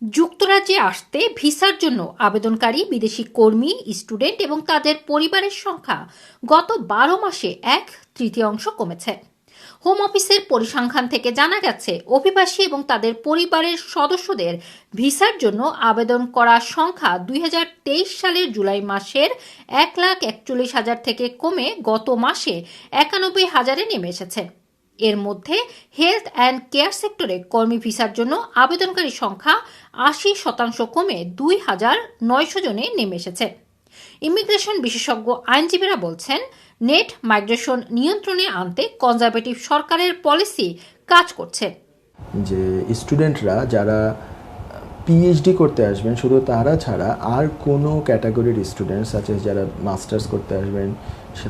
যুক্তরাজ্যে আসতে ভিসার জন্য আবেদনকারী বিদেশি কর্মী, স্টুডেন্ট এবং তাদের পরিবারের সংখ্যা গত ১২ মাসে ১/৩ কমেছে। হোম অফিসের পরিসংখ্যান থেকে জানা গেছে, অভিবাসী এবং তাদের পরিবারের সদস্যদের ভিসার জন্য আবেদন করার সংখ্যা ২০২৩ সালের জুলাই মাসের ১,৪১,০০০ থেকে কমে গত মাসে ৯১,০০০-এ নেমে এসেছে। এর মধ্যে হেলথ অ্যান্ড কেয়ার সেক্টরে কর্মী ভিসার জন্য আবেদনকারী সংখ্যা ৮০% কমে ২,৯০০ জনে নেমে এসেছে। ইমিগ্রেশন বিশেষজ্ঞ আইনজীবীরা বলছেন, নেট মাইগ্রেশন নিয়ন্ত্রণে আনতে কনজারভেটিভ সরকারের পলিসি কাজ করছে। যে স্টুডেন্টরা যারা পিএইচডি করতে আসবেন শুধু তারা ছাড়া আর কোনো ক্যাটাগরির স্টুডেন্টস আছে যারা মাস্টার্স করতে আসবেন,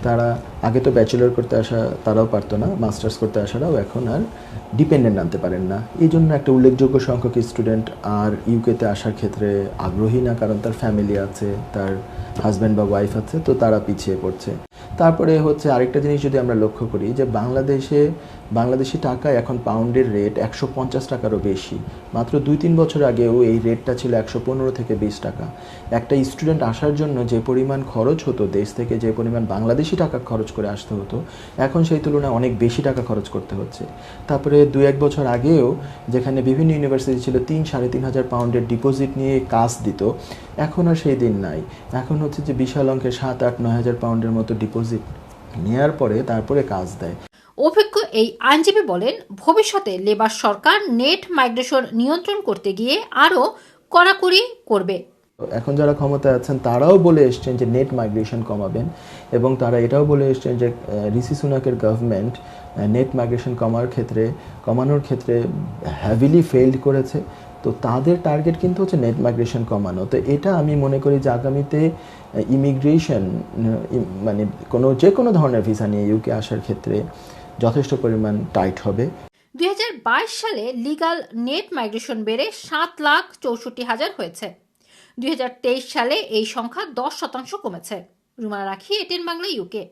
তারা আগে তো ব্যাচেলর করতে আসা তারাও পারতো না, মাস্টার্স করতে আসারাও এখন আর ডিপেন্ডেন্ট আনতে পারেন না। এই জন্য একটা উল্লেখযোগ্য সংখ্যক স্টুডেন্ট আর ইউকেতে আসার ক্ষেত্রে আগ্রহী না, কারণ তার ফ্যামিলি আছে, তার হাজব্যান্ড বা ওয়াইফ আছে, তো তারা পিছিয়ে পড়ছে। তারপরে হচ্ছে আরেকটা জিনিস যদি আমরা লক্ষ্য করি যে বাংলাদেশি টাকা এখন পাউন্ডের রেট ১৫০ টাকারও বেশি। মাত্র ২-৩ বছর আগেও এই রেটটা ছিল ১১৫ থেকে ২০ টাকা। একটা স্টুডেন্ট আসার জন্য যে পরিমাণ খরচ হতো, দেশ থেকে যে পরিমাণ বাংলাদেশি টাকা খরচ করে আসতে হতো, এখন সেই তুলনায় অনেক বেশি টাকা খরচ করতে হচ্ছে। তারপরে ২-১ বছর আগেও যেখানে বিভিন্ন ইউনিভার্সিটি ছিল ৩-৩.৫ হাজার পাউন্ডের ডিপোজিট নিয়ে কাজ দিত, এখন আর সেই দিন নাই। এখন হচ্ছে যে বিশাল অঙ্কের ৭-৮-৯ হাজার পাউন্ডের মতো ডিপোজিট নেওয়ার পরে তারপরে কাজ দেয়। অভিজ্ঞ এই আইনজীবী বলেন, ভবিষ্যতে লেবার সরকার নেট মাইগ্রেশন নিয়ন্ত্রণ করতে গিয়ে আরও কড়াকড়ি করবে। এখন যারা ক্ষমতায় আছেন তারাও বলে এসছেন যে নেট মাইগ্রেশন কমাবেন, এবং তারা এটাও বলে এসছেন যে ঋষি সুনাকের গভর্নমেন্ট নেট মাইগ্রেশন কমানোর ক্ষেত্রে হ্যাভিলি ফেইল্ড করেছে। তো তাদের টার্গেট কিন্তু হচ্ছে নেট মাইগ্রেশন কমানো। তো এটা আমি মনে করি যে আগামীতে ইমিগ্রেশন মানে যে কোনো ধরনের ভিসা নিয়ে ইউকে আসার ক্ষেত্রে যথেষ্ট পরিমাণ টাইট হবে। ২০২২ সালে লিগাল নেট মাইগ্রেশন বেড়ে ৭,৬৪,০০০ হয়েছে। ২০২৩ সালে এই সংখ্যা ১০% কমেছে। রুমানা রাখি, এটিএন বাংলা, ইউকে।